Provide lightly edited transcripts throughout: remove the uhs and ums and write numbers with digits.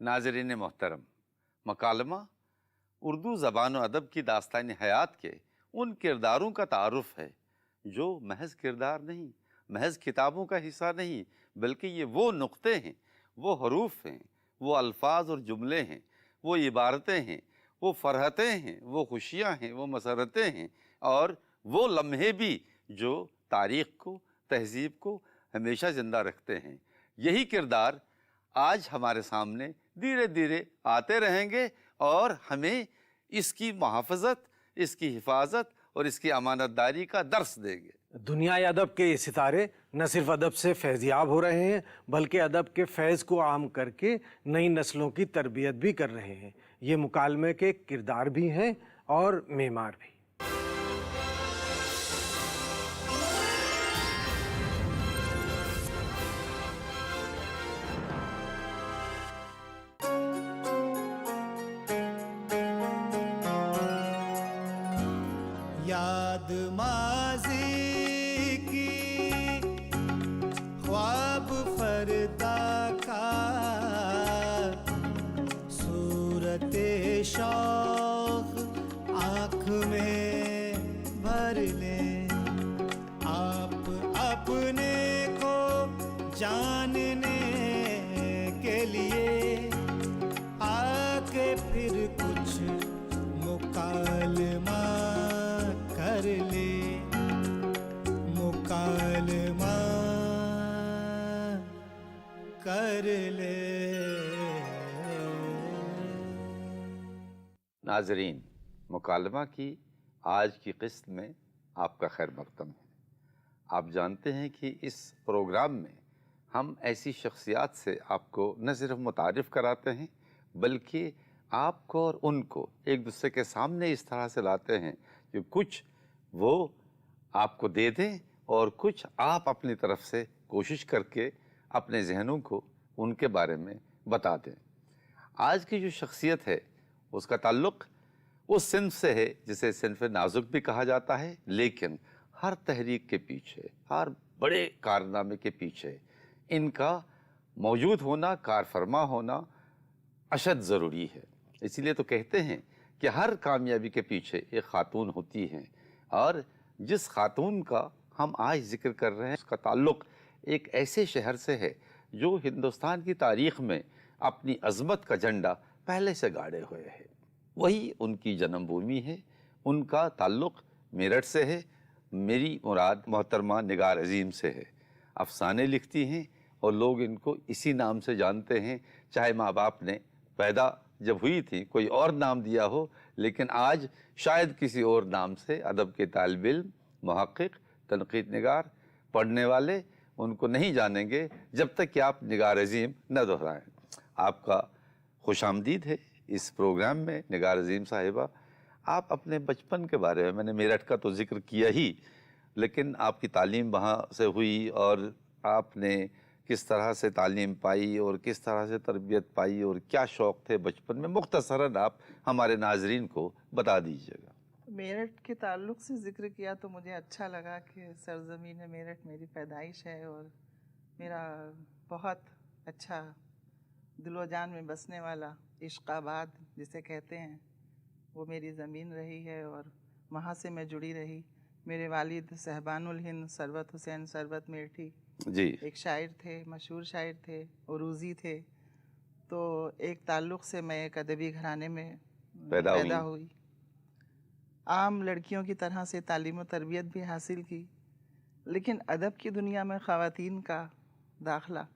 नाज़रीन मोहतरम, मकालमा उर्दू ज़बान व अदब की दास्तान हयात के उन किरदारों का तारुफ़ है जो महज किरदार नहीं, महज किताबों का हिस्सा नहीं, बल्कि ये वो नुक्ते हैं, वो हरूफ हैं, वो अल्फाज और जुमले हैं, वो इबारतें हैं, वो फ़रहतें हैं, वो खुशियाँ हैं, वो मसरतें हैं और वो लम्हे भी जो तारीख़ को, तहज़ीब को हमेशा ज़िंदा रखते हैं। यही किरदार आज हमारे सामने धीरे धीरे आते रहेंगे और हमें इसकी मुहाफ़ज़त, इसकी हिफाजत और इसकी अमानतदारी का दर्स देंगे। दुनियाई अदब के ये सितारे न सिर्फ अदब से फैज़याब हो रहे हैं, बल्कि अदब के फैज़ को आम करके नई नस्लों की तरबियत भी कर रहे हैं। ये मुकालमे के किरदार भी हैं और मेमार भी। याद माज़ी की ख्वाब फरदा का सूरते शौक़ आँख में भर लें, आप अपने को जानने के लिए आके फिर कुछ मुकालमा कर ले, मुकालमा कर ले। नाज़रीन, मुकालमा की आज की किस्त में आपका खैर मक़दम है। आप जानते हैं कि इस प्रोग्राम में हम ऐसी शख्सियात से आपको न सिर्फ मुतारिफ़ कराते हैं, बल्कि आपको और उनको एक दूसरे के सामने इस तरह से लाते हैं कि कुछ वो आपको दे दें और कुछ आप अपनी तरफ से कोशिश करके अपने जहनों को उनके बारे में बता दें। आज की जो शख्सियत है उसका ताल्लुक़ उस सिन्फ से है जिसे सिन्फ नाजुक भी कहा जाता है, लेकिन हर तहरीक के पीछे, हर बड़े कारनामे के पीछे इनका मौजूद होना, कारफरमा होना अशद ज़रूरी है। इसीलिए तो कहते हैं कि हर कामयाबी के पीछे एक ख़ातून होती हैं और जिस ख़ातून का हम आज ज़िक्र कर रहे हैं उसका ताल्लुक़ एक ऐसे शहर से है जो हिंदुस्तान की तारीख़ में अपनी अज़मत का झंडा पहले से गाड़े हुए है। वही उनकी जन्मभूमि है, उनका ताल्लुक़ मेरठ से है। मेरी मुराद मोहतरमा निगार अज़ीम से है। अफ़साने लिखती हैं और लोग इनको इसी नाम से जानते हैं, चाहे माँ बाप ने पैदा जब हुई थी कोई और नाम दिया हो, लेकिन आज शायद किसी और नाम से अदब के तालिब इल्म, मुहक़्क़िक़, तनक़ीद निगार पढ़ने वाले उनको नहीं जानेंगे जब तक कि आप निगार अज़ीम न दोहराएँ। आपका खुशामदीद है इस प्रोग्राम में निगार अज़ीम साहिबा। आप अपने बचपन के बारे में, मैंने मेरठ का तो ज़िक्र किया ही, लेकिन आपकी तालीम वहाँ से हुई और आपने किस तरह से तालीम पाई और किस तरह से तरबियत पाई और क्या शौक़ थे बचपन में, मुख्तसरन आप हमारे नाज़रीन को बता दीजिएगा। मेरठ के ताल्लुक़ से ज़िक्र किया तो मुझे अच्छा लगा कि सरज़मीन मेरठ मेरी पैदाइश है और मेरा बहुत अच्छा दिलो जान में बसने वाला इश्क़ाबाद जिसे कहते हैं वो मेरी ज़मीन रही है और वहाँ से मैं जुड़ी रही। मेरे वालिद सहबानुल हिंद सरवत हुसैन सरवत मेरठी जी एक शायर थे, मशहूर शायर थे, उरूज़ी थे। तो एक ताल्लुक़ से मैं एक अदबी घराने में पैदा हुई। आम लड़कियों की तरह से तालीम व तरबियत भी हासिल की, लेकिन अदब की दुनिया में ख़वातीन का दाखिला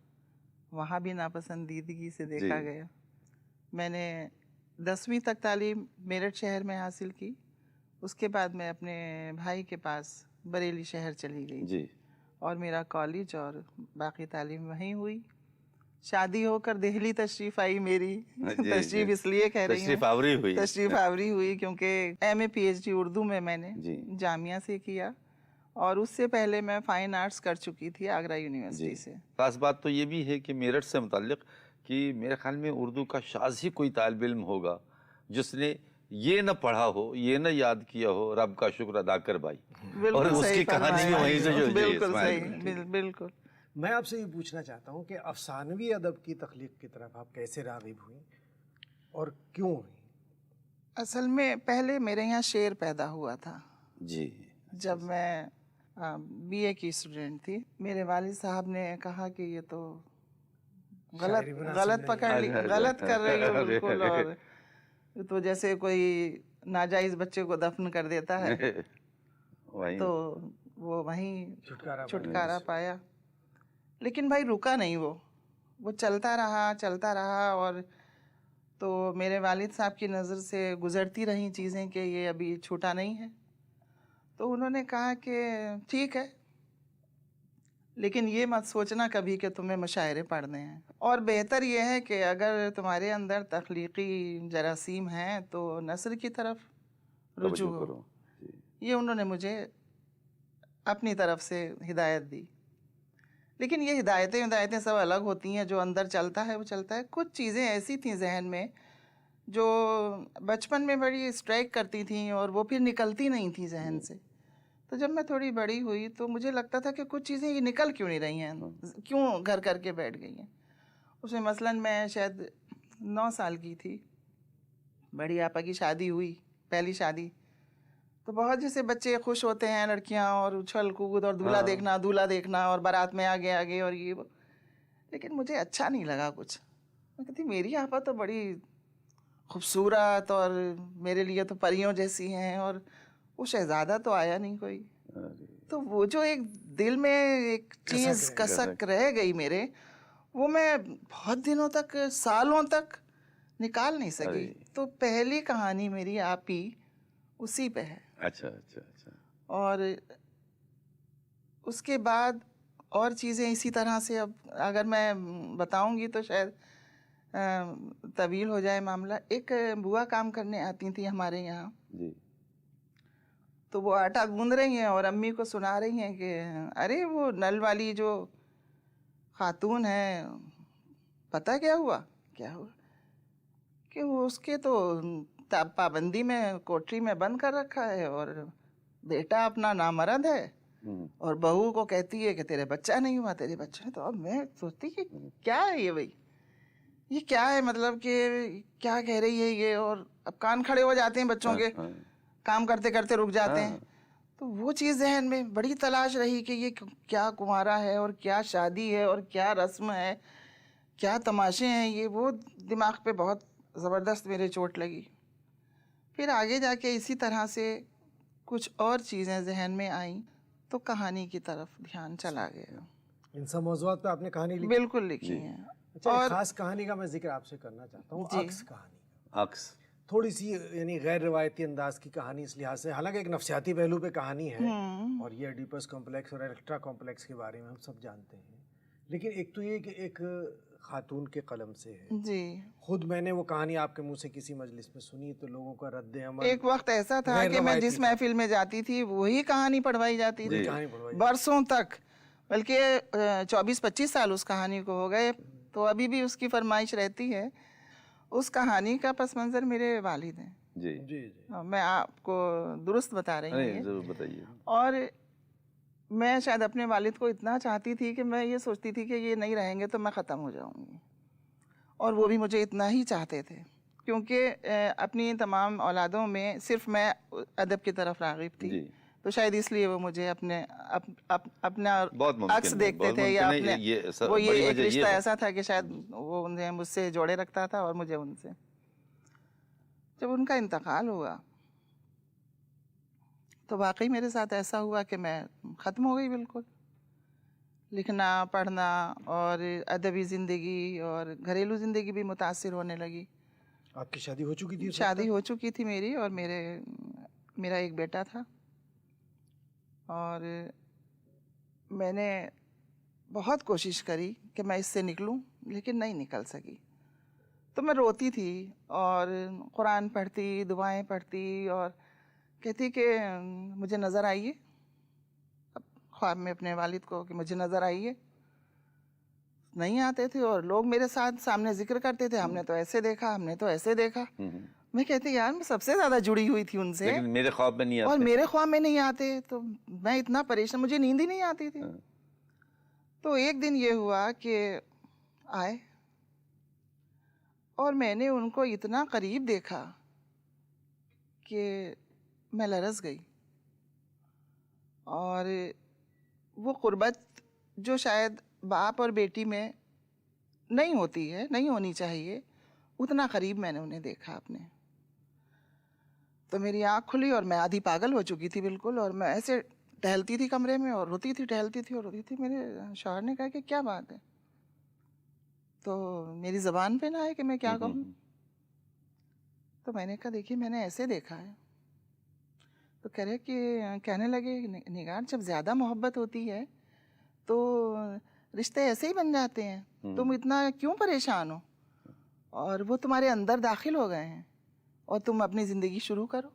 वहाँ भी नापसंदीदगी से देखा गया। मैंने 10वीं तक तालीम मेरठ शहर में हासिल की। उसके बाद मैं अपने भाई के पास बरेली शहर चली गई जी और मेरा कॉलेज और बाकी तालीम वहीं हुई। शादी होकर दिल्ली तशरीफ़ आई मेरी। तशरीफ़ इसलिए कह रही हूँ, तशरीफ़ आवरी हुई क्योंकि MA PhD उर्दू में मैंने जामिया से किया और उससे पहले मैं फ़ाइन आर्ट्स कर चुकी थी आगरा यूनिवर्सिटी से। खास बात तो ये भी है कि मेरठ से मुताल्लिक़ कि मेरे ख्याल में उर्दू का शाज़ ही कोई तालिब इल्म होगा जिसने ये न पढ़ा हो, ये न याद किया हो, रब का शुक्र अदा कर भाई। और उसकी कहानी भी वहीं से जो बिल्कुल सही, बिल्कुल। मैं आपसे ये पूछना चाहता हूँ कि अफसानवी अदब की तख्लीक की तरफ आप कैसे राग़िब हुई और क्यों हुई? असल में पहले मेरे यहाँ शेर पैदा हुआ था। जी। जब मैं बीए की स्टूडेंट थी, मेरे वालिद साहब ने कहा कि ये तो गलत पकड़ ली, गलत कर रही हो बिल्कुल, और तो जैसे कोई नाजायज बच्चे को दफन कर देता है तो वो वहीं छुटकारा पाया। लेकिन भाई रुका नहीं, वो चलता रहा और तो मेरे वालिद साहब की नज़र से गुज़रती रही चीज़ें कि ये अभी छूटा नहीं है। तो उन्होंने कहा कि ठीक है, लेकिन ये मत सोचना कभी कि तुम्हें मुशायरे पढ़ने हैं, और बेहतर ये है कि अगर तुम्हारे अंदर तख्लीकी जरासीम हैं तो नस्र की तरफ रुजू करो। ये उन्होंने मुझे अपनी तरफ से हिदायत दी। लेकिन ये हिदायतें सब अलग होती हैं, जो अंदर चलता है वो चलता है। कुछ चीज़ें ऐसी थीं जहन में जो बचपन में बड़ी स्ट्राइक करती थीं और वो फिर निकलती नहीं थी जहन से। तो जब मैं थोड़ी बड़ी हुई तो मुझे लगता था कि कुछ चीज़ें ये निकल क्यों नहीं रही हैं, क्यों घर करके बैठ गई हैं। उसमें मसलन मैं शायद 9 साल की थी, बड़ी आपा की शादी हुई, पहली शादी। तो बहुत जैसे बच्चे खुश होते हैं, लड़कियां, और उछल कूद और दूल्हा देखना और बारात में आगे और ये वो। लेकिन मुझे अच्छा नहीं लगा कुछ। मैं कहती मेरी आपा तो बड़ी खूबसूरत और मेरे लिए तो परियों जैसी हैं, और वो शहजादा तो आया नहीं कोई। तो वो जो एक दिल में एक चीज़ कसक रह गई मेरे, वो मैं बहुत दिनों तक, सालों तक निकाल नहीं सकी। तो पहली कहानी मेरी आप ही उसी पे है। अच्छा। और उसके बाद और चीज़ें इसी तरह से, अब अगर मैं बताऊंगी तो शायद तवील हो जाए मामला। एक बुआ काम करने आती थी हमारे यहाँ जी। तो वो आटा गूंद रही हैं और अम्मी को सुना रही हैं कि अरे वो नल वाली जो खातून है, पता क्या हुआ कि वो उसके तो पाबंदी में कोठरी में बंद कर रखा है, और बेटा अपना नामर्द है, और बहू को कहती है कि तेरे बच्चा नहीं हुआ, तेरे बच्चे। तो अब मैं सोचती कि क्या है ये भाई, ये क्या है, मतलब कि क्या कह रही है ये। और अब कान खड़े हो जाते हैं बच्चों के, काम करते करते रुक जाते हैं। तो वो चीज़ जहन में बड़ी तलाश रही कि ये क्या कुंवारा है और क्या शादी है और क्या रस्म है, क्या तमाशे हैं ये। वो दिमाग पे बहुत ज़बरदस्त मेरे चोट लगी। फिर आगे जाके इसी तरह से कुछ और चीज़ें जहन में आईं तो कहानी की तरफ ध्यान चला गया। इन सब मौज़ूआत पे आपने कहानी लिखी? बिल्कुल लिखी है। अच्छा, और खास कहानी का मैं जिक्र आपसे करना चाहता हूँ, अक्स कहानी। अक्स थोड़ी सी यानी गैर रिवायती अंदाज की कहानी इस लिहाज से, हालांकि एक नफ्सियाती पहलू पे कहानी है, और ये एडिपस कॉम्प्लेक्स और इलेक्ट्रा कॉम्प्लेक्स के बारे में हम सब जानते हैं। लेकिन एक तो ये कि एक खातून के कलम से है जी। खुद मैंने वो कहानी आपके मुंह से किसी मजलिस में सुनी तो लोगों का रद्द अमल, एक वक्त ऐसा था कि मैं जिस महफिल में जाती थी वही कहानी पढ़वाई जाती थी बरसों तक, बल्कि 24-25 साल उस कहानी को हो गए, तो अभी भी उसकी फरमाइश रहती है। उस कहानी का पस मंज़र मेरे वालिद हैं जी। मैं आपको दुरुस्त बता रही हूँ, जरूर बताइए। और मैं शायद अपने वालिद को इतना चाहती थी कि मैं ये सोचती थी कि ये नहीं रहेंगे तो मैं ख़त्म हो जाऊंगी, और वो भी मुझे इतना ही चाहते थे, क्योंकि अपनी तमाम औलादों में सिर्फ मैं अदब की तरफ राग़िब थी। तो शायद इसलिए वो मुझे अपना अक्स देखते थे, या अपने वो ये एक रिश्ता ऐसा था कि शायद वो उन्हें मुझसे जोड़े रखता था और मुझे उनसे। जब उनका इंतकाल हुआ तो वाकई मेरे साथ ऐसा हुआ कि मैं ख़त्म हो गई बिल्कुल। लिखना, पढ़ना और अदबी ज़िंदगी और घरेलू ज़िंदगी भी मुतासिर होने लगी। आपकी शादी हो चुकी थी? शादी हो चुकी थी मेरी, और मेरा एक बेटा था, और मैंने बहुत कोशिश करी कि मैं इससे निकलूं, लेकिन नहीं निकल सकी। तो मैं रोती थी और कुरान पढ़ती, दुआएं पढ़ती, और कहती कि मुझे नज़र आइए, ख्वाब में अपने वालिद को कि मुझे नज़र आइए। नहीं आते थे, और लोग मेरे साथ सामने जिक्र करते थे, हमने तो ऐसे देखा, हमने तो ऐसे देखा। मैं कहती यार मैं सबसे ज़्यादा जुड़ी हुई थी उनसे, लेकिन मेरे ख्वाब में नहीं आते, और मेरे ख्वाब में नहीं आते। तो मैं इतना परेशान, मुझे नींद ही नहीं आती थी। तो एक दिन ये हुआ कि आए और मैंने उनको इतना करीब देखा कि मैं लरज़ गई। और वो क़ुर्बत जो शायद बाप और बेटी में नहीं होती है, नहीं होनी चाहिए, उतना करीब मैंने उन्हें देखा अपने। तो मेरी आँख खुली और मैं आधी पागल हो चुकी थी बिल्कुल, और मैं ऐसे टहलती थी कमरे में और रोती थी, टहलती थी और रोती थी। मेरे शौहर ने कहा कि क्या बात है, तो मेरी ज़बान पे ना है कि मैं क्या कहूँ। तो मैंने कहा देखिए मैंने ऐसे देखा है। तो कह रहे कि कहने लगे निगार जब ज़्यादा मोहब्बत होती है तो रिश्ते ऐसे ही बन जाते हैं, तुम इतना क्यों परेशान हो, और वो तुम्हारे अंदर दाखिल हो गए हैं और तुम अपनी ज़िंदगी शुरू करो।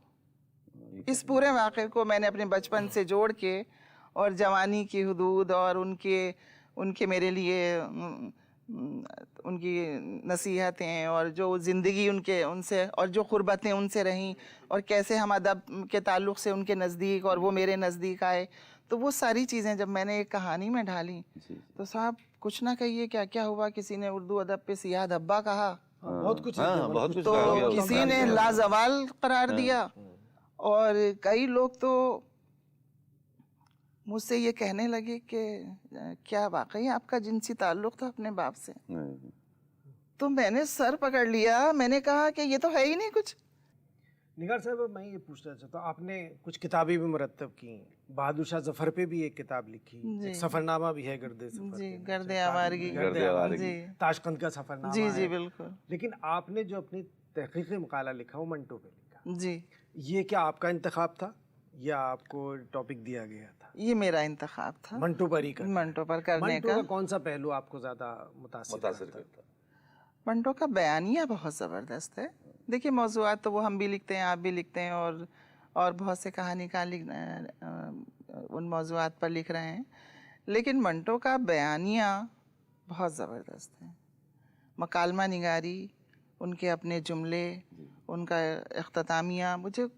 इस पूरे वाक़े को मैंने अपने बचपन से जोड़ के और जवानी की हुदूद और उनके मेरे लिए उनकी नसीहतें और जो ज़िंदगी उनसे और जो क़ुर्बतें उनसे रहीं और कैसे हम अदब के ताल्लुक़ से उनके नज़दीक और वो मेरे नज़दीक आए, तो वो सारी चीज़ें जब मैंने एक कहानी में ढाली तो साहब कुछ ना कहिए क्या क्या हुआ। किसी ने उर्दू अदब पे सियाह धब्बा कहा, बहुत कुछ बहुत कुछ तो कहा गया। किसी ने लाजवाल करार दिया, और कई लोग तो मुझसे ये कहने लगे कि क्या वाकई आपका जिनसी ताल्लुक़ था अपने बाप से। तो मैंने सर पकड़ लिया, मैंने कहा कि ये तो है ही नहीं कुछ। निगार साहब मैं ये पूछना चाहता हूँ, आपने कुछ किताबें भी मुरत्तब की, बहादुर शाह जफर पे भी एक किताब लिखी, एक सफरनामा भी है गर्दे सफर जी, पे, गर्दे आवारगी, गर्दे आवारगी, जी, ताशकंद का सफरनामा जी है। जी बिल्कुल लेकिन आपने जो अपनी तहकीक़ी मकाला लिखा वो मंटो पे लिखा, जी। ये क्या आपका इंतखाब था या आपको टॉपिक दिया गया था? ये मेरा इंतखाब था, मंटो पर ही करना है। मंटो पर करने मंटो का। का कौन सा पहलू आपको ज़्यादा मुतासिर करता? मंटो का बयानिया बहुत ज़बरदस्त है। देखिए मौज़ूआत तो वो हम भी लिखते हैं, आप भी लिखते हैं, और बहुत से कहानीकार उन मौज़ूआत पर लिख रहे हैं, लेकिन मंटो का बयानिया बहुत ज़बरदस्त है। मकालमा निगारी, उनके अपने जुमले, उनका इख्तितामिया, मुझे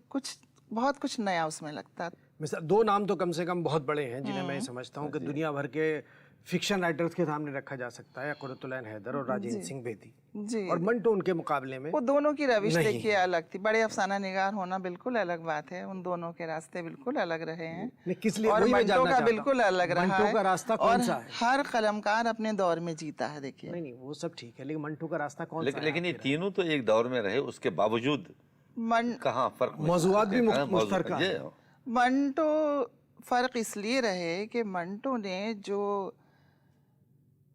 बहुत कुछ नया उसमें लगता। मिसाल दो नाम तो कम से कम बहुत बड़े हैं जिन्हें मैं समझता हूँ कि दुनिया भर के फिक्शन राइटर्स के सामने रखा जा सकता है, कुर्रतुल ऐन हैदर और राजेंद्र सिंह बेदी। जी, और मंटो उनके मुकाबले में वो दोनों की रविश देखिए अलग थी। बड़े अफसाना निगार होना बिल्कुल अलग बात है, उन दोनों के रास्ते बिल्कुल अलग रहे हैं। किस लिए और वही मैं मंटो जानना का चाहता हूं। बिल्कुल अलग रहा मंटो है, का रास्ता कौन और सा है? हर कलमकार अपने दौर में जीता है। देखिए नहीं वो सब ठीक है, लेकिन मंटो का रास्ता कौन सा है? लेकिन ये तीनों तो एक दौर में रहे, उसके बावजूद कहाँ फर्क मौज़ूआत भी मुश्तरका है। मंटो फ़र्क इसलिए रहे कि मंटो ने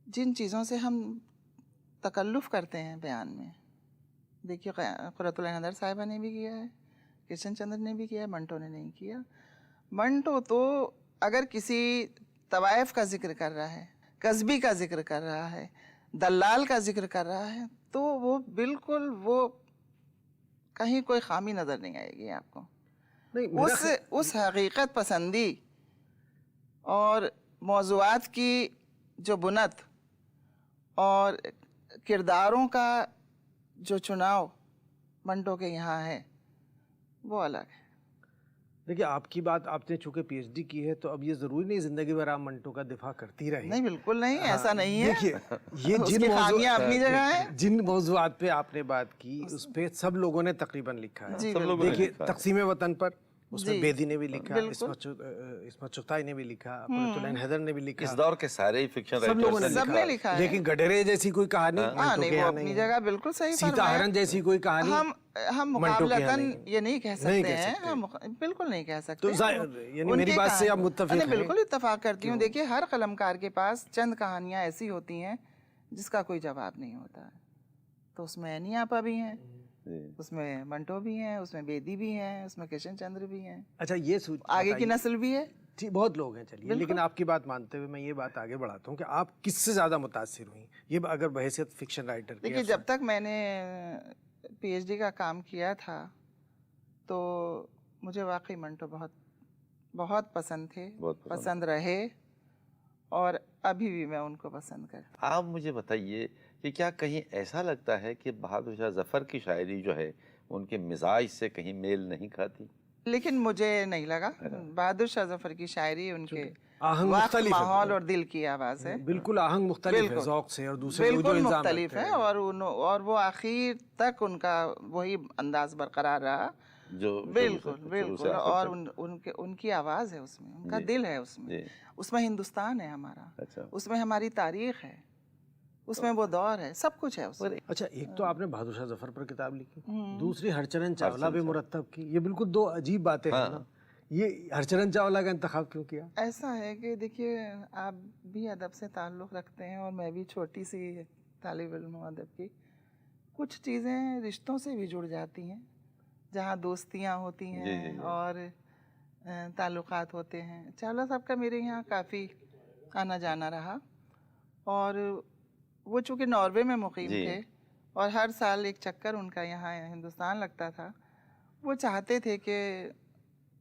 जिन चीज़ों से हम तकल्लुफ़ करते हैं बयान में, देखिए कुर्रतुल ऐन हैदर साहिबा ने भी किया है, किशन चंद्र ने भी किया है, मंटो ने नहीं किया। मंटो तो अगर किसी तवाइफ का जिक्र कर रहा है, कस्बी का जिक्र कर रहा है, दलाल का जिक्र कर रहा है, तो वो बिल्कुल वो कहीं कोई खामी नज़र नहीं आएगी आपको। उस हकीकत पसंदी और मौज़ूआत की जो बुनत और किरदारों का जो चुनाव मंटो के यहाँ है वो अलग है। देखिए आपकी बात, आपने चूंकि पीएचडी की है तो अब ये ज़रूरी नहीं ज़िंदगी भर आप मंटो का दिफा करती रहे। नहीं बिल्कुल नहीं, ऐसा नहीं है। देखिए ये उसकी खामियां अपनी जगह है। जिन मौज़ूआत पे आपने बात की उस पे सब लोगों ने तकरीबन लिखा है। देखिए तक़सीम वतन पर उसमें बेदी ने भी लिखा, इस्मत चुगताई ने भी लिखा, कुर्रतुल ऐन हैदर ने भी लिखा, इस दौर के सारे ही फिक्शन सब लोगों ने सबने लिखा है। लेकिन गडरे जैसी कोई कहानी मंटो के वो यहाँ अपनी नहीं जगह बिल्कुल सही है। सीता फरमाया। हरण जैसी कोई कहानी हम मुकाबलतन ये नहीं कह सकते हैं, हम बिल्कुल नहीं कह सकते। तो यानी मेरी बात से आप मुत्तफिक हैं? बिल्कुल इत्तफाक करती हूँ। देखिए हर कलमकार के पास चंद कहानियाँ ऐसी होती हैं जिसका कोई जवाब नहीं होता है, तो उसमें ऐनी आपा भी हैं, उसमें मंटो भी हैं, उसमें बेदी भी हैं, उसमें किशन चंद्र भी हैं। अच्छा ये आगे की नस्ल भी है। ठीक, बहुत लोग हैं। चलिए, लेकिन आपकी बात मानते हुए मैं ये बात आगे बढ़ाता हूँ कि आप किससे ज़्यादा मुतासिर हुई, ये अगर बहैसियत फिक्शन राइटर की? देखिए जब तक मैंने पीएचडी का काम किया था तो मुझे वाकई मंटो बहुत बहुत पसंद थे, पसंद रहे, और अभी भी मैं उनको पसंद करती। आप मुझे बताइए कि क्या कहीं ऐसा लगता है कि बहादुर शाह जफ़र की शायरी जो है उनके मिजाज से कहीं मेल नहीं खाती? लेकिन मुझे नहीं लगा। बहादुर शाह जफ़र की शायरी उनके आहंग वक्त, मुख्तलिफ है। माहौल और दिल की आवाज़ है। बिल्कुल आहंग मुख्तलिफ है बिल्कुल। ज़ौक़ से, और दूसरे लोग जो बिल्कुल इल्ज़ाम मुख्तलिफ लगाते है, हैं। और वो आखिर तक उनका वही अंदाज बरकरार रहा। जो बिल्कुल शुरू बिल्कुल, से आखिर और तक। उनकी आवाज़ है उसमें, उनका जी, दिल है उसमें, जी। उसमें हिंदुस्तान है हमारा, अच्छा। उसमें हमारी तारीख है, उसमें वो दौर है, सब कुछ है उसमें। अच्छा, एक तो आपने बहादुर शाह जफर पर किताब लिखी, हम्म। दूसरी हरचरण चावला हरचरण पे चावला। मुरत्तब की। ये बिल्कुल दो अजीब बातें हैं हाँ। ना। ये हरचरण चावला का इंतखाब क्यों किया? ऐसा है कि देखिए, आप भी अदब से ताल्लुक़ रखते हैं और मैं भी छोटी सी तालिब इल्म हूँ अदब की। कुछ चीज़ें रिश्तों से भी जुड़ जाती हैं, जहाँ दोस्तियाँ होती जी, हैं जी। और ताल्लुकात होते हैं। चावला साहब का मेरे यहाँ काफ़ी आना जाना रहा, और वो चूँकि नॉर्वे में मुकीम जी। थे और हर साल एक चक्कर उनका यहाँ हिंदुस्तान लगता था, वो चाहते थे कि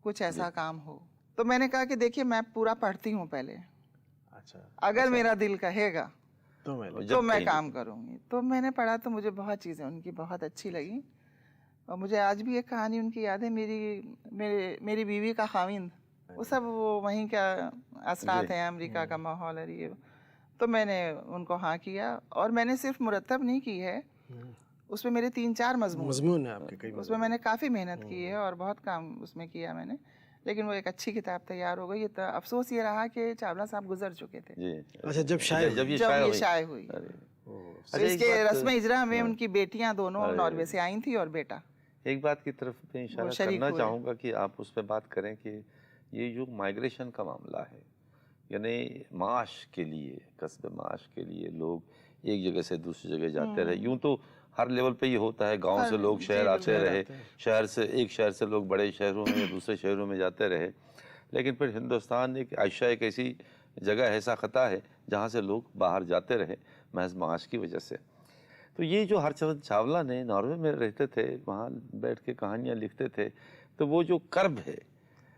कुछ ऐसा काम हो। तो मैंने कहा कि देखिए, मैं पूरा पढ़ती हूँ पहले, अच्छा, अगर मेरा दिल कहेगा तो मैं जब तो मैं कहेंगे। काम करूँगी। तो मैंने पढ़ा तो मुझे बहुत चीज़ें उनकी बहुत अच्छी लगी, और मुझे आज भी एक कहानी उनकी याद है। मेरी बीवी का खाविंद, वो सब वो वहीं का असरात हैं, अमेरिका का माहौल है ये। तो मैंने उनको हाँ किया, और मैंने सिर्फ मुरत्तब नहीं की है, उसमें मेरे 3-4 मजमून है आपके कई उसमें मैंने काफ़ी मेहनत की है और बहुत काम उसमें किया मैंने, लेकिन वो एक अच्छी किताब तैयार हो गई। तो अफसोस ये रहा कि चावला साहब गुजर चुके थे जी। अच्छा, जब शायर जब ये जब शायर ये हुई। शाये हुई। अरे। ओ, तो अच्छा, एक इसके बात- रस्म इजरा में उनकी बेटियां दोनों अरे। नॉर्वे से आई थी, और बेटा। एक बात की तरफ मैं इशारा शरीक करना हुए। चाहूँगा कि आप उस पर बात करें कि ये जो माइग्रेशन का मामला है, यानी माश के लिए, कस्ब माश के लिए लोग एक जगह से दूसरी जगह जाते रहे। यूं तो हर लेवल पे ये होता है, गांव से लोग शहर आते रहे, शहर से एक शहर से लोग बड़े शहरों में या दूसरे शहरों में जाते रहे, लेकिन फिर हिंदुस्तान एक आयशा एक ऐसी जगह है, ऐसा ख़ता है जहाँ से लोग बाहर जाते रहे महज माश की वजह से। तो ये जो हरचरण चावला ने नॉर्वे में रहते थे, वहाँ बैठ के कहानियाँ लिखते थे, तो वो जो कर्ब है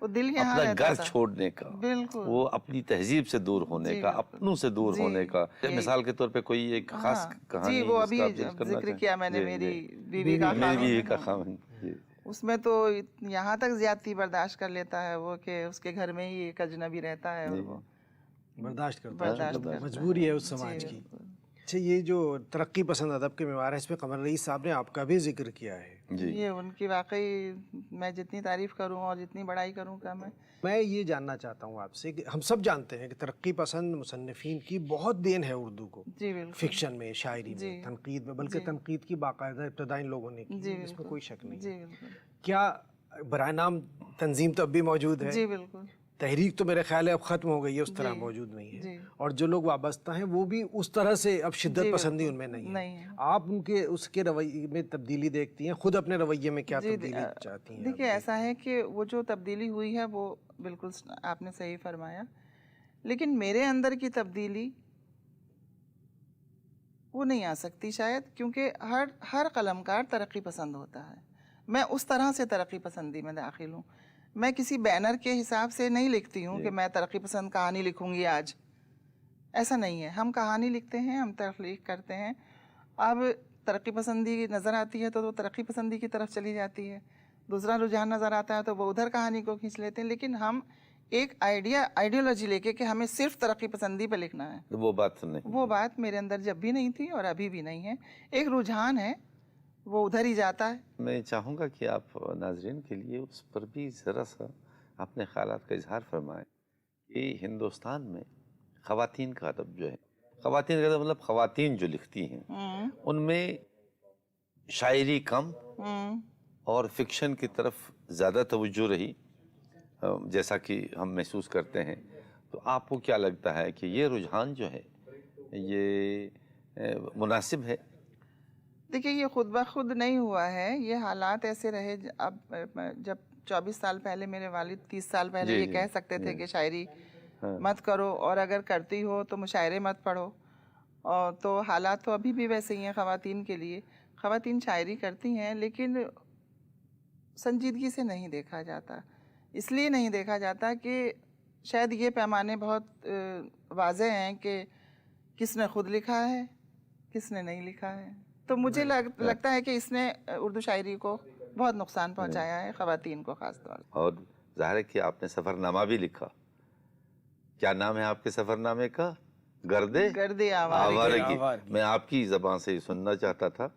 वो दिल यहाँ अपना रहता घर था। छोड़ने का, बिल्कुल। वो अपनी तहजीब से दूर होने जी, का, बिल्कुल। अपनों से दूर जी, होने का, यही। मिसाल के तौर पे कोई एक खास हाँ, कहानी जी, वो अभी जिसका आप जिक्र करना जिक्र चाहें? किया मैंने, जी, मेरी जी। बीवी का मेरी बीवी खाविंद। का खाविंद, जी। उसमें तो यहाँ तक ज्यादती बर्दाश्त कर लेता है वो कि उसके घर में ही एक अजनबी रहता है, और वो बर्दाश्त करता बर्दाश्त है, करता मजबूरी है उस जी, समाज की। बिल्कुल। अच्छा, ये जो तरक्की पसंद अदब के मेवार है, इसमें कमर रईस साहब ने आपका भी जिक्र किया है। जी। ये उनकी वाकई, मैं जितनी तारीफ करूं और जितनी बड़ाई करूं कम है। मैं ये जानना चाहता हूँ आपसे कि हम सब जानते हैं कि तरक्की पसंद मुसन्निफीन की बहुत देन है उर्दू को, जी बिल्कुल। फिक्शन में, शायरी जी। में, तनकीद में, बल्कि जी। तनकीद की बाकायदा इब्तदा इन लोगों ने की, जी इसमें बिल्कुल। कोई शक नहीं जी है। बिल्कुल। क्या बराए नाम तंजीम तो अब भी मौजूद है, जी बिल्कुल। तहरीक तो मेरे ख्याल है अब ख़त्म हो गई है, उस तरह जी, मौजूद नहीं है, जी। और जो लोग वाबस्ता हैं वो भी उस तरह से अब शिद्दत जी, पसंदी बिल्कुल। उनमें नहीं नहीं है। है। आप उनके उसके रवैये में तब्दीली देखती हैं, खुद अपने रवैये में क्या जी, तब्दीली चाहती हैं? देखिए, ऐसा है कि वो जो तब्दीली हुई है वो बिल्कुल आपने सही फरमाया, लेकिन मेरे अंदर की तब्दीली वो नहीं आ सकती शायद, क्योंकि हर कलमकार तरक्की पसंद होता है। मैं उस तरह से तरक्की पसंदी में दाखिल हूँ। मैं किसी बैनर के हिसाब से नहीं लिखती हूँ कि मैं तरक्की पसंद कहानी लिखूँगी आज, ऐसा नहीं है। हम कहानी लिखते हैं, हम तख्लीक करते हैं। अब तरक्की पसंदी नज़र आती है तो वो तरक्की पसंदी की तरफ चली जाती है, दूसरा रुझान नज़र आता है तो वो उधर कहानी को खींच लेते हैं। लेकिन हम एक आइडियोलॉजी लेके कि हमें सिर्फ तरक्की पसंदी पे लिखना है, वो बात नहीं। वो बात मेरे अंदर जब भी नहीं थी और अभी भी नहीं है। एक रुझान है, वो उधर ही जाता है। मैं चाहूँगा कि आप नाजरीन के लिए उस पर भी ज़रा सा अपने ख्यालात का इजहार फरमाएं कि हिंदुस्तान में ख़वातीन का अदब जो है, ख़वातीन का मतलब ख़वातीन जो लिखती हैं, उनमें शायरी कम और फिक्शन की तरफ ज़्यादा तवज्जो रही, जैसा कि हम महसूस करते हैं। तो आपको क्या लगता है कि ये रुझान जो है ये मुनासिब है? देखिए, ये खुद ब खुद नहीं हुआ है, ये हालात ऐसे रहे। अब जब 24 साल पहले मेरे वालिद 30 साल पहले जी, ये जी, कह सकते थे कि शायरी हाँ। मत करो, और अगर करती हो तो मुशायरे मत पढ़ो, और तो हालात तो अभी भी वैसे ही हैं ख़वातीन के लिए। ख़वातीन शायरी करती हैं, लेकिन संजीदगी से नहीं देखा जाता। इसलिए नहीं देखा जाता कि शायद ये पैमाने बहुत वाज़ेह हैं कि किसने ख़ुद लिखा है, किसने नहीं लिखा है। तो मुझे लगता है कि इसने उर्दू शायरी को बहुत नुकसान पहुंचाया है, ख़वातीन को ख़ास तौर पर। और ज़ाहिर है कि आपने सफ़रनामा भी लिखा, क्या नाम है आपके सफरनामे का? गर्दे गर्दे आवारगी। आवारगी। मैं आपकी ज़बान से ही सुनना चाहता था।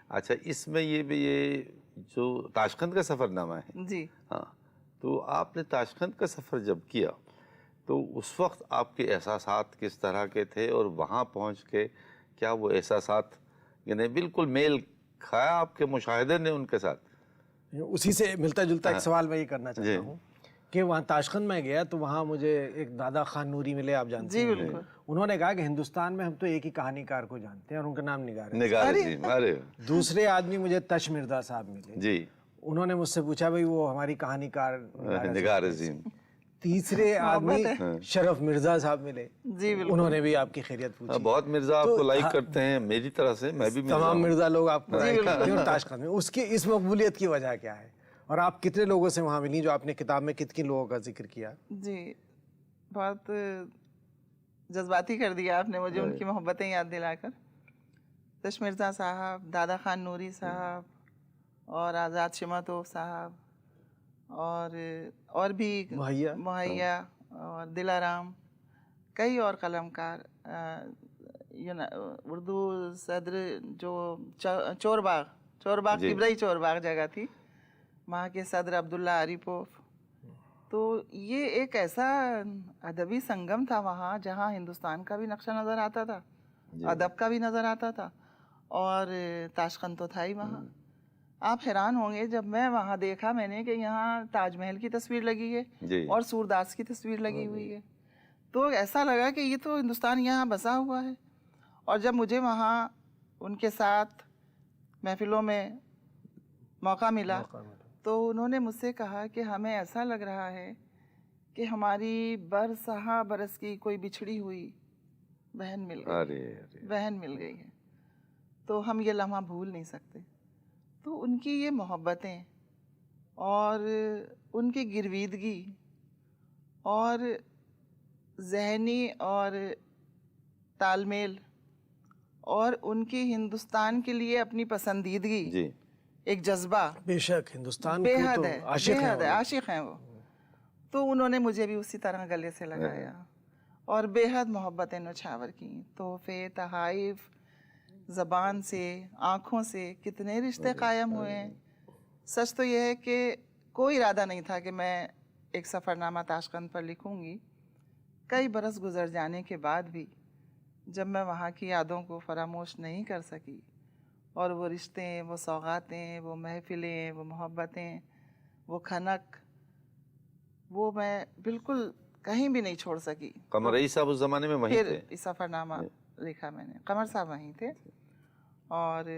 अच्छा, इसमें ये जो ताशकंद का सफ़रनामा है, जी। हाँ, तो आपने ताशकंद का सफ़र जब किया तो उस वक्त आपके एहसासात किस तरह के थे, और वहाँ पहुँच के क्या वो एहसासात यानी बिल्कुल मेल खाया आपके मुशाहिदे ने उनके साथ? उसी से मिलता जुलता एक हाँ। सवाल मैं ये करना जी। चाहता हूँ कि वहाँ ताशकंद में गया तो वहाँ मुझे एक दादा खान नूरी मिले, आप जानते जी हैं। बिल्कुल। उन्होंने कहा कि हिंदुस्तान में हम तो एक ही कहानीकार को जानते हैं और उनका नाम निगार है। निगार अज़ीम। अरे दूसरे आदमी मुझे तश मिर्जा साहब मिले, जी, उन्होंने मुझसे पूछा भाई वो हमारी कहानीकार निगार अज़ीम। तीसरे आदमी शरफ मिर्जा साहब मिले, जी बिल्कुल। उन्होंने भी आपकी खैरियत पूछी। बहुत मिर्ज़ा तो आपको लाइक हाँ, करते हैं, मेरी तरह से मैं भी मिर्ज़ा तमाम हूँ। मिर्जा लोग आपको लाइक करते हैं। और ताशकंद में उसकी इस मकबूलियत की वजह क्या है, और आप कितने लोगों से वहाँ मिली, जो आपने किताब में कितने लोगों का जिक्र किया? जी, बहुत जज्बाती कर दिया आपने मुझे उनकी मोहब्बतें याद दिलाकर। तश मिर्ज़ा साहब, दादा खान नूरी साहब और आज़ाद शिमातोफ साहब और भी मुहैया और दिलाराम, कई और कलमकार, उर्दू सदर जो चोरबाग जी। तिबरई चोरबाग जगह थी, वहाँ के सदर अब्दुल्ला आरिपोफ। तो ये एक ऐसा अदबी संगम था वहाँ, जहाँ हिंदुस्तान का भी नक्शा नज़र आता था, अदब का भी नज़र आता था, और ताशकंद तो था ही वहाँ। आप हैरान होंगे जब मैं वहाँ देखा मैंने कि यहाँ ताजमहल की तस्वीर लगी है जी। और सूरदास की तस्वीर लगी हुई है। तो ऐसा लगा कि ये तो हिंदुस्तान यहाँ बसा हुआ है। और जब मुझे वहाँ उनके साथ महफिलों में मौका मिला तो उन्होंने मुझसे कहा कि हमें ऐसा लग रहा है कि हमारी बरसहा बरस की कोई बिछड़ी हुई बहन मिल गई। अरे बहन मिल गई है, तो हम ये लम्हा भूल नहीं सकते। तो उनकी ये मोहब्बतें और उनकी गिरवीदगी और ज़हनी और तालमेल और उनकी हिंदुस्तान के लिए अपनी पसंदीदगी, जी, एक जज्बा बेशक हिंदुस्तान को बेहद तो है, आशिक बेहद है, हैं वो। आशिक हैं वो। तो उन्होंने मुझे भी उसी तरह गले से लगाया और बेहद मोहब्बतें नौछावर की। तोहफे, तहाइफ, ज़बान से, आँखों से कितने रिश्ते कायम हुए हैं। सच तो यह है कि कोई इरादा नहीं था कि मैं एक सफ़रनामा ताशकंद पर लिखूंगी। कई बरस गुजर जाने के बाद भी जब मैं वहाँ की यादों को फरामोश नहीं कर सकी, और वो रिश्ते, वो सौगातें, वो महफिलें, वो मोहब्बतें, वो खनक, वो मैं बिल्कुल कहीं भी नहीं छोड़ सकी। कमर रईस साहब उस ज़माने में वहीं फिर थे? इस सफ़रनामा लिखा मैंने। कमर साहब वहीं थे और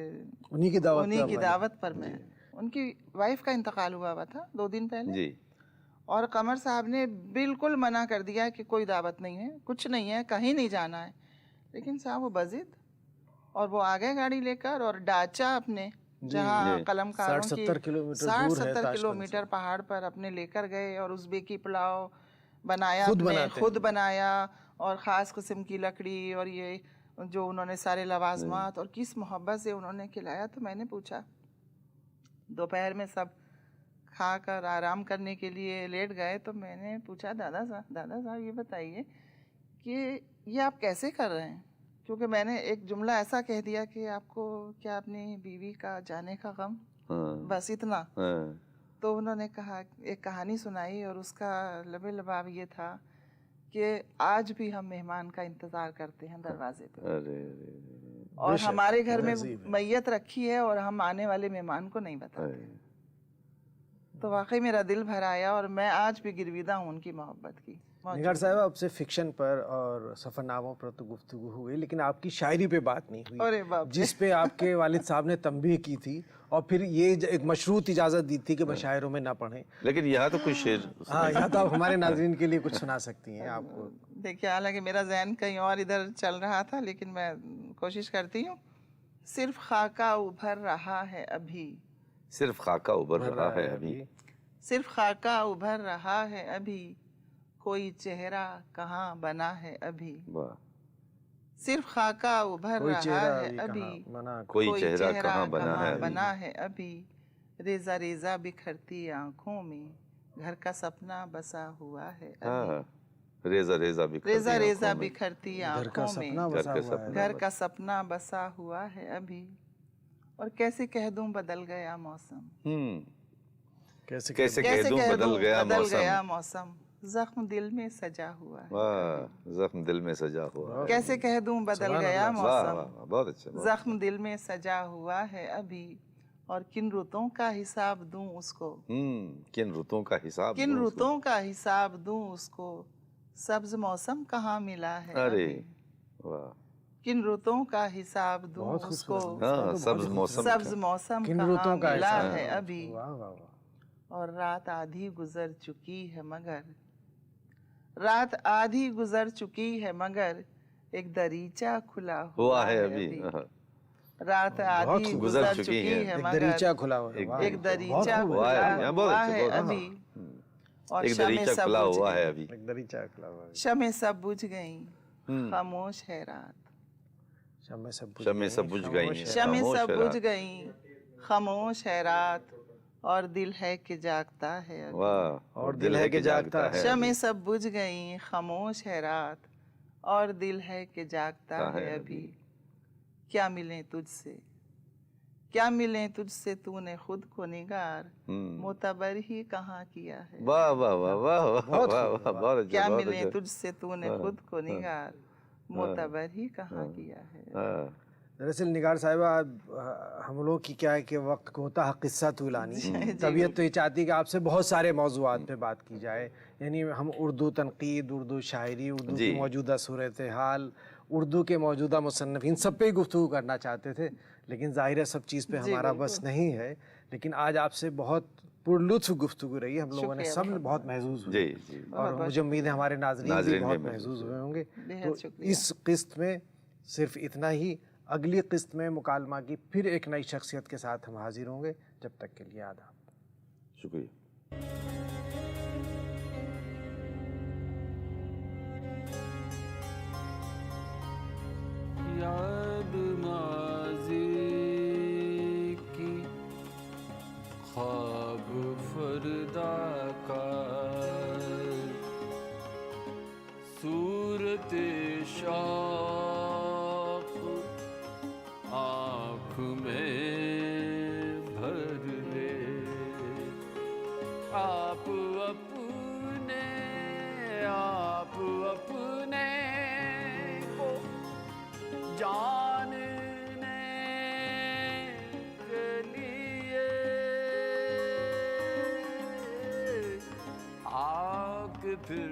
उन्हीं की दावत पर मैं, उनकी वाइफ का इंतकाल हुआ था 2 दिन पहले जी। और कमर साहब ने बिल्कुल मना कर दिया कि कोई दावत नहीं है, कुछ नहीं है, कहीं नहीं जाना है। लेकिन साहब वो बजिद, और वो आ गए गाड़ी लेकर, और डाचा अपने जहाँ कलमकारों की 60-70 किलोमीटर पहाड़ पर अपने लेकर गए, और उज़्बेकी पुलाव बनाया, खुद बनाया, और ख़ास किस्म की लकड़ी, और ये जो उन्होंने सारे लवाजमात, और किस मोहब्बत से उन्होंने खिलाया। तो मैंने पूछा, दोपहर में सब खाकर आराम करने के लिए लेट गए, तो मैंने पूछा, दादा साहब ये बताइए कि ये आप कैसे कर रहे हैं? क्योंकि मैंने एक जुमला ऐसा कह दिया कि आपको क्या अपनी बीवी का जाने का गम, बस इतना। तो उन्होंने कहा, एक कहानी सुनाई, और उसका लबे लबाब ये था कि आज भी हम मेहमान का इंतज़ार करते हैं दरवाजे पे, और हमारे घर में मैयत रखी है और हम आने वाले मेहमान को नहीं बताते। तो वाकई मेरा दिल भर आया, और मैं आज भी गिरविदा हूँ उनकी मोहब्बत की। निगार साहब, आपसे फिक्शन पर और सफरनामों पर तो गुफ्तगू हुई, लेकिन आपकी शायरी पे बात नहीं हुई। अरे बाप रे। जिस पे आपके वालिद साहब ने तंबीह की थी, और फिर ये एक मशरूत इजाज़त दी थी कि मशायरों में ना पढ़ें। लेकिन यहाँ तो कुछ शेर, हाँ, यहाँ तो आप हमारे नाज़रीन के लिए कुछ सुना सकती हैं। आपको देखिए, हालांकि मेरा जहन कहीं और इधर चल रहा था, लेकिन मैं कोशिश करती हूँ। सिर्फ खाका उभर रहा है अभी, सिर्फ खाका उभर रहा है अभी, सिर्फ खाका उभर रहा है अभी, कोई चेहरा कहाँ बना है अभी। सिर्फ खाका उभर रहा है अभी, कोई चेहरा कहाँ बना है अभी, रेजा रेजा बिखरती आँखों में घर का सपना बसा हुआ है अभी। रेजा रेजा बिखरती रेजा रेजा आँखों में। बिखरती घर का आंखों में, सपना घर बसा का हुआ है। सपना। घर का सपना बसा हुआ है अभी, और कैसे कह दूं बदल गया मौसम, कैसे कैसे कैसे कह दूं बदल गया मौसम। मौसम, जख्म दिल में सजा हुआ है। वाह, जख्म दिल में सजा हुआ है। कैसे कह दूं बदल सुभान गया अल्लाह। वाह वाह मौसम, वाह, बहुत अच्छा बहुत जख्म दिल में सजा हुआ है अभी, और किन रुतों का हिसाब दूं उसको, किन रुतों का हिसाब किन दूं उसको? रुतों का हिसाब दूं उसको, सब्ज मौसम कहाँ मिला है अरे अभी, वाह, किन रुतों का हिसाब दूं बहुत उसको, खूबसूरत। हाँ, तो सब्ज बहुत मौसम सब्ज मौसम किन कहाँ रुतों का मिला हिसाब? है अभी, वाह वाह वाह। और रात आधी गुजर चुकी है मगर, रात आधी गुजर चुकी है मगर, एक दरीचा खुला हुआ है अभी। हाँ, रात आधी खूब गुजर चुकी चुकी है। है एक मगर, दरीचा खुला हुआ है। एक वाह, एक बहुत दरीचा खूब है। हुआ है खुला अभी, हाँ, बहुत हुआ अच्छे, है बहुत अभी, और एक शमें दरीचा सब खुला बुझ हुआ गई, है अभी। एक दरीचा खुला हुआ है। शमें सब बुझ गईं, खामोश है रात, शमें सब बुझ शमें सब बुझ गई हैं, शमें खामोश सब है बुझ रात। गईं, खामोश है रात, और दिल है कि जागता है अभी, वाह, और दिल है कि जागता है। शमें सब बुझ गईं, खामोश है रात, और दिल है कि जागता है है अभी। अभी, क्या मिलें तुझसे, क्या मिलें तुझसे, तूने खुद को निगार मोतबर ही कहाँ किया है, वाह वाह वाह वाह वाह बहुत वाह खूब, वाह, बहुत अच्छा, क्या बहुत मिलें अच्छा। तुझसे, तूने खुद को निगार मोतबर ही कहाँ किया है। हाँ, दरअसल निगार साहिबा, हम लोग की क्या है कि वक्त को होता है किस्सा तुलानी, तबीयत तो ये चाहती है कि आपसे बहुत सारे मौज़ूआत पे बात की जाए। यानी हम उर्दू तनकीद, उर्दू शायरी, उर्दू जी। की मौजूदा सूरत हाल, उर्दू के मौजूदा मुसन्निफ़ीन, सब पे ही गुफ्तगू करना चाहते थे, लेकिन ज़ाहिर है सब चीज़ पे हमारा बस नहीं है। लेकिन आज आपसे बहुत पुरलुत्फ़ गुफ्तगू रही, हम लोगों ने शुक्रिया सब बहुत महसूस हुए। जी जी, और मुझे उम्मीद है हमारे नाज़रीन भी नाज़रीन भी बहुत महसूस महसूस हुए होंगे। बेहद तो शुक्रिया। इस किस्त में सिर्फ इतना ही। अगली किस्त में मुकालमा की फिर एक नई शख्सियत के साथ हम हाजिर होंगे। जब तक के लिए आदाब। शुक्रिया। याद माज़ी की ख्वाब फरदा का, सूरत शौक़ आँख में भर ले, आप अपने को जानने के लिए आके फिर